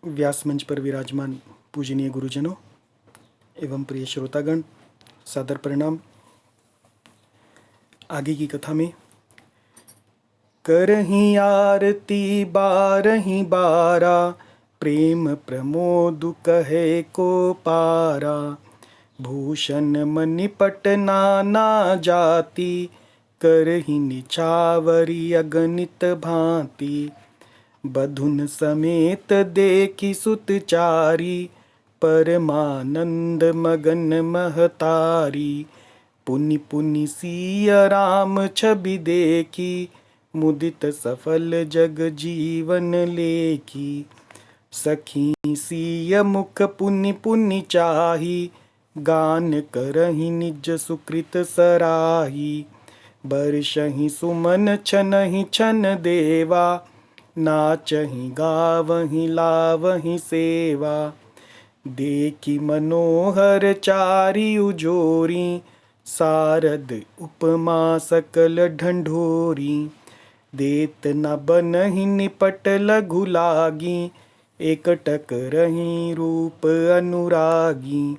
व्यास मंच पर विराजमान पूजनीय गुरुजनों एवं प्रिय श्रोतागण, सादर प्रणाम। आगे की कथा में करहीं आरती बारहीं बारा, प्रेम प्रमोद कहे को पारा। भूषण मणिपट नाना जाति, करहीं निछावरी अगणित भांति। बधुन समेत देखी सुत चारी, परमानंद मगन महतारी। पुनि पुनि सिय राम छवि देखी, मुदित सफल जग जीवन लेखी। सखी सिय मुख पुनि पुनि चाही, गान करहि निज सुकृत सराही। बरसहि सुमन छनहि छन देवा, नाचहि गावहि लावहि सेवा। देखी मनोहर चारि उजोरी, सारद उपमा सकल ढंढोरी। देत न बनहि निपट लघु लागी, एकटक रही रूप अनुरागी।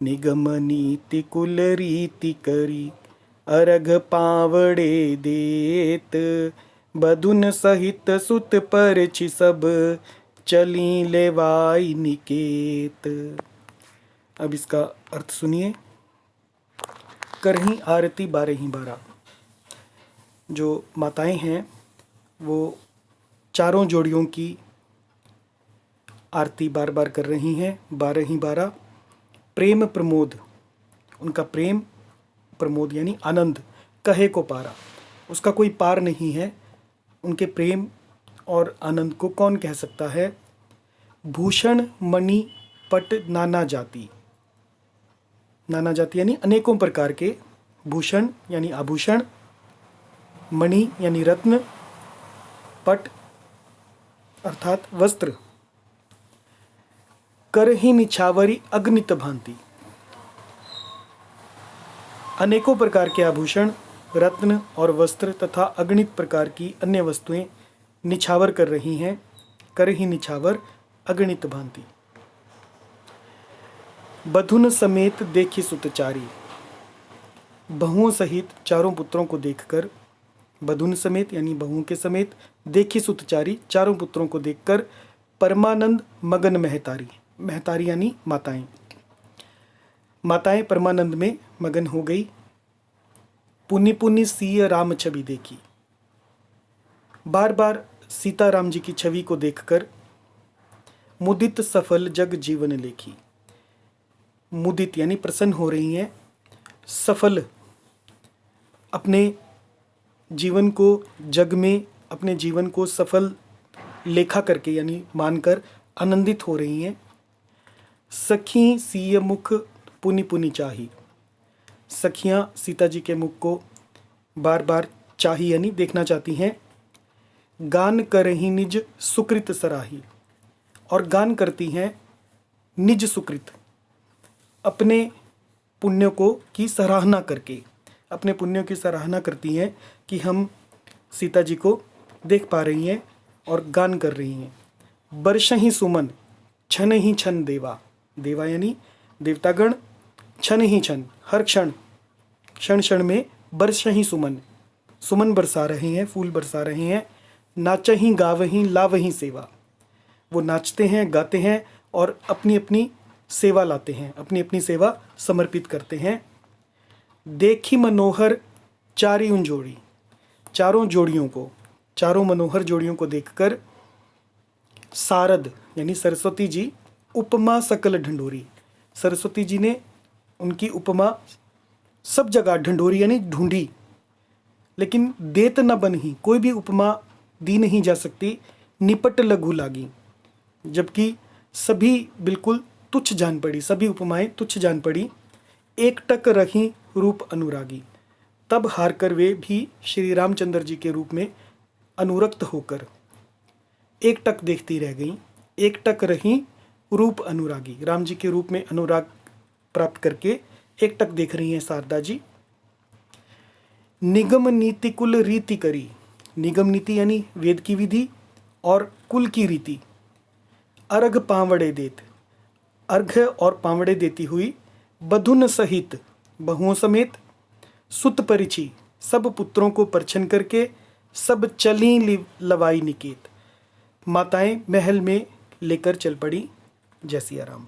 निगम नीति कुल रीति करी, अरघ पावड़े देत। बधुन सहित सुत परछि सब, चली लेवाई निकेत। अब इसका अर्थ सुनिए। करहीं आरती बारहीं बारा। जो माताएं हैं वो चारों जोड़ियों की आरती बार बार कर रही हैं, बारहीं बारा। प्रेम प्रमोद, उनका प्रेम प्रमोद यानी आनंद, कहे को पारा, उसका कोई पार नहीं है। उनके प्रेम और आनंद को कौन कह सकता है। भूषण मणि पट नाना जाति, नाना जाति यानी अनेकों प्रकार के। भूषण यानी आभूषण, मणि यानी रत्न, पट अर्थात वस्त्र। करहि निछावरी अगणित भांति, अनेकों प्रकार के आभूषण, रत्न और वस्त्र तथा अगणित प्रकार की अन्य वस्तुएं निछावर कर रही हैं। करहि निछावर अगणित भांति। बधुन समेत देखी सुतचारी, बहुओं सहित चारों पुत्रों को देखकर। बधुन समेत यानी बहुओं के समेत, देखी सुतचारी चारों पुत्रों को देखकर। परमानंद मगन महतारी, महतारी यानी माताएं, माताएं परमानंद में मगन हो गई। पुनि पुनि सिय राम छवि देखी, बार बार सीता राम जी की छवि को देखकर। मुदित सफल जग जीवन लेखी, मुदित यानी प्रसन्न हो रही हैं। सफल, अपने जीवन को जग में, अपने जीवन को सफल लेखा करके यानी मानकर आनंदित हो रही हैं। सखी सिय मुख पुनि पुनि चाही, सखियां सीता जी के मुख को बार बार चाही यानी देखना चाहती हैं। गान करही निज सुकृत सराही, और गान करती हैं निज सुकृत, अपने पुण्यों को की सराहना करके, अपने पुण्यों की सराहना करती हैं कि हम सीता जी को देख पा रही हैं और गान कर रही हैं। बरसहि सुमन छन ही छन देवा, देवा यानी देवतागण। छन ही छन, हर क्षण, क्षण क्षण में। बरसहि सुमन, सुमन बरसा रहे हैं, फूल बरसा रहे हैं। नाचहि गावहि लावहि सेवा, वो नाचते हैं, गाते हैं और अपनी अपनी सेवा लाते हैं, अपनी अपनी सेवा समर्पित करते हैं। देखी मनोहर चारि उन जोड़ी, चारों जोड़ियों को, चारों मनोहर जोड़ियों को देखकर। सारद यानी सरस्वती जी, उपमा सकल ढंढोरी, सरस्वती जी ने उनकी उपमा सब जगह, ढंढोरी यानी ढूंढी, लेकिन देत न बनही, कोई भी उपमा दी नहीं जा सकती। निपट लघु लागी, जबकि सभी बिल्कुल तुच्छ जान पड़ी, सभी उपमाएं तुच्छ जान पड़ी। एकटक रही रूप अनुरागी, तब हारकर वे भी श्री रामचंद्र जी के रूप में अनुरक्त होकर एकटक देखती रह गईं। एकटक रही रूप अनुरागी, राम जी के रूप में अनुराग प्राप्त करके एकटक देख रही हैं शारदा जी। निगम नीति कुल रीति करी, निगम नीति यानी वेद की विधि और कुल की रीति, अर्घ पावड़े देत, अर्घ और पावड़े देती हुई बधुन सहित बहुओं समेत सुत परिची सब पुत्रों को परछन करके सब चली लवाई निकेत, माताएं महल में लेकर चल पड़ी। जय सिया राम।